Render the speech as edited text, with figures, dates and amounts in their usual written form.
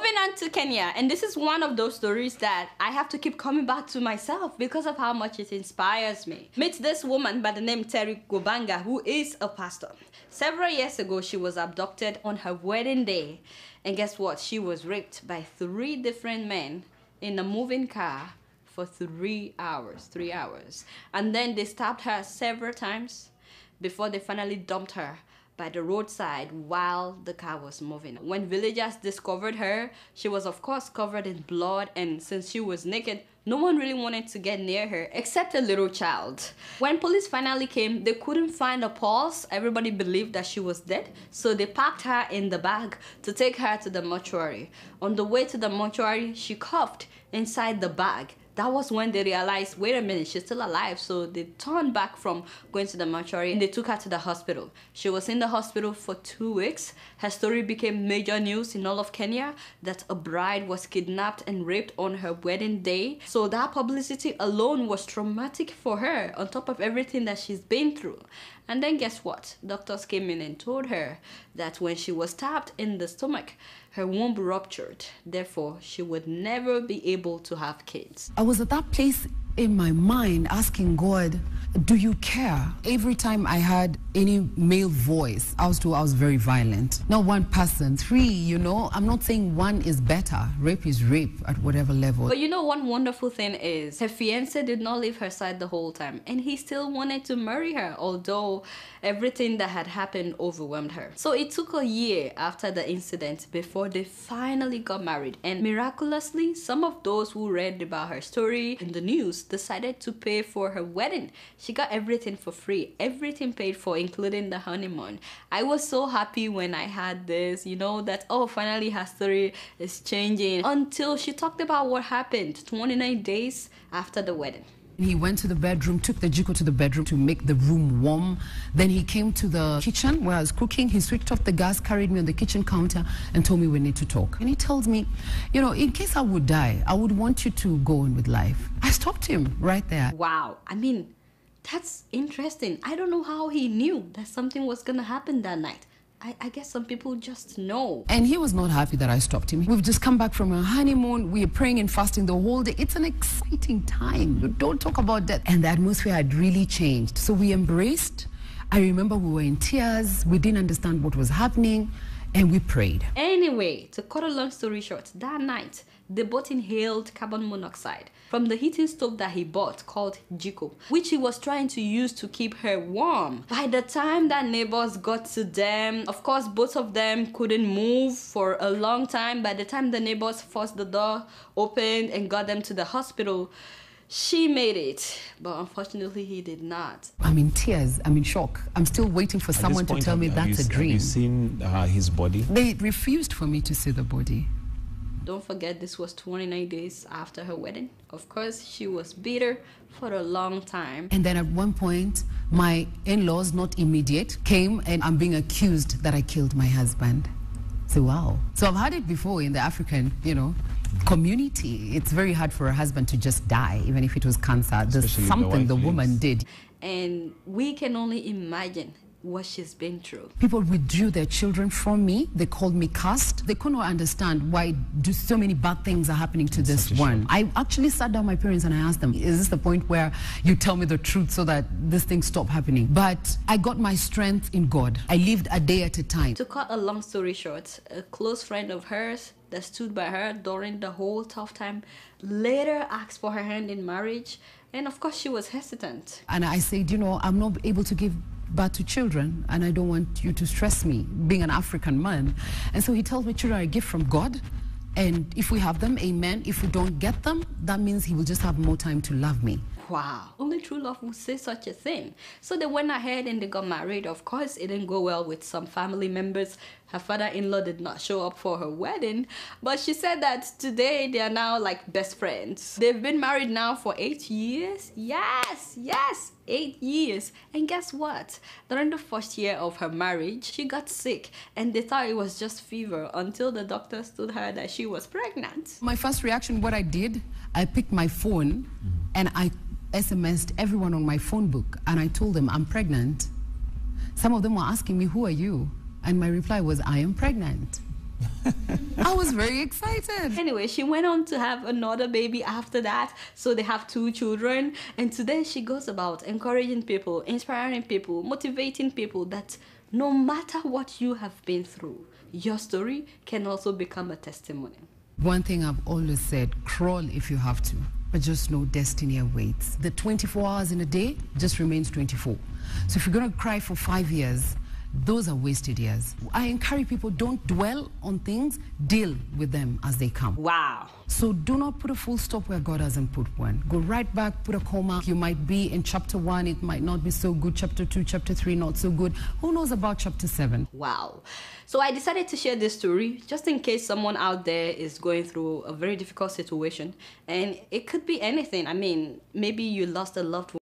Moving on to Kenya, and this is one of those stories that I have to keep coming back to myself because of how much it inspires me. Meet this woman by the name Terry Gobanga, who is a pastor. Several years ago, she was abducted on her wedding day. And guess what? She was raped by 3 different men in a moving car for 3 hours. 3 hours. And then they stabbed her several times before they finally dumped her by the roadside while the car was moving. When villagers discovered her, she was of course covered in blood, and since she was naked, no one really wanted to get near her except a little child. When police finally came, they couldn't find a pulse. Everybody believed that she was dead, so they packed her in the bag to take her to the mortuary. On the way to the mortuary, she coughed inside the bag. That was when they realized, wait a minute, she's still alive. So they turned back from going to the mortuary and they took her to the hospital. She was in the hospital for 2 weeks. Her story became major news in all of Kenya that a bride was kidnapped and raped on her wedding day. So that publicity alone was traumatic for her, on top of everything that she's been through. And then guess what? Doctors came in and told her that when she was stabbed in the stomach, her womb ruptured. Therefore, she would never be able to have kids. I was at that place in my mind asking God, do you care? Every time I had any male voice, I was told I was very violent. Not one person, 3, you know. I'm not saying one is better. Rape is rape at whatever level. But you know, one wonderful thing is her fiancé did not leave her side the whole time, and he still wanted to marry her, although everything that had happened overwhelmed her. So it took a year after the incident before they finally got married, and miraculously, some of those who read about her story in the news decided to pay for her wedding. She got everything for free, everything paid for, including the honeymoon. I was so happy when I had this, you know, that, oh, finally her story is changing, until she talked about what happened 29 days after the wedding. He went to the bedroom, took the jiko to the bedroom to make the room warm. Then he came to the kitchen where I was cooking. He switched off the gas, carried me on the kitchen counter and told me we need to talk. And he tells me, you know, in case I would die, I would want you to go on with life. I stopped him right there. Wow. I mean, that's interesting. I don't know how he knew that something was gonna happen that night. I guess some people just know. And he was not happy that I stopped him. We've just come back from a honeymoon. We are praying and fasting the whole day. It's an exciting time. You don't talk about that. And the atmosphere had really changed. So we embraced. I remember we were in tears. We didn't understand what was happening. And we prayed. Anyway, to cut a long story short, that night, they both inhaled carbon monoxide from the heating stove that he bought called Jiko, which he was trying to use to keep her warm. By the time that neighbors got to them, of course, both of them couldn't move for a long time. By the time the neighbors forced the door open and got them to the hospital, she made it, but unfortunately he did not. I'm in tears, I'm in shock. I'm still waiting for someone to tell me that's a dream. Have you seen his body? They refused for me to see the body. Don't forget, this was 29 days after her wedding. Of course, she was bitter for a long time. And then at one point, my in-laws, not immediate, came and I'm being accused that I killed my husband. So wow. So I've had it before in the African, you know, community. It's very hard for a husband to just die, even if it was cancer. There's something the woman did. And we can only imagine what she's been through. People withdrew their children from me. They called me cursed. They couldn't understand why so many bad things are happening to this one. I actually sat down with my parents and I asked them, is this the point where you tell me the truth so that this thing stop happening? But I got my strength in God. I lived a day at a time. To cut a long story short, a close friend of hers that stood by her during the whole tough time later asked for her hand in marriage, and of course she was hesitant. And I said, you know, I'm not able to give birth to children and I don't want you to stress me being an African man. And so he tells me children are a gift from God, and if we have them, amen. If we don't get them, that means he will just have more time to love me. Wow, only true love would say such a thing. So they went ahead and they got married. Of course, it didn't go well with some family members. Her father-in-law did not show up for her wedding, but she said that today they are now like best friends. They've been married now for 8 years. Yes, 8 years. And guess what? During the first year of her marriage, she got sick and they thought it was just fever until the doctors told her that she was pregnant. My first reaction, what I did, I picked my phone and I SMS'd everyone on my phone book and I told them I'm pregnant. Some of them were asking me, who are you? And my reply was, I am pregnant. I I was very excited. Anyway, she went on to have another baby after that. So they have 2 children. And today she goes about encouraging people, inspiring people, motivating people that no matter what you have been through, your story can also become a testimony. One thing I've always said, crawl if you have to, but just know destiny awaits. The 24 hours in a day just remains 24. So if you're going to cry for 5 years, those are wasted years. I encourage people, don't dwell on things, deal with them as they come. Wow. So do not put a full stop where God hasn't put one. Go right back, put a comma. You might be in chapter 1, it might not be so good. Chapter 2, chapter 3, not so good. Who knows about chapter 7? Wow. So I decided to share this story just in case someone out there is going through a very difficult situation. And it could be anything. I mean, maybe you lost a loved one.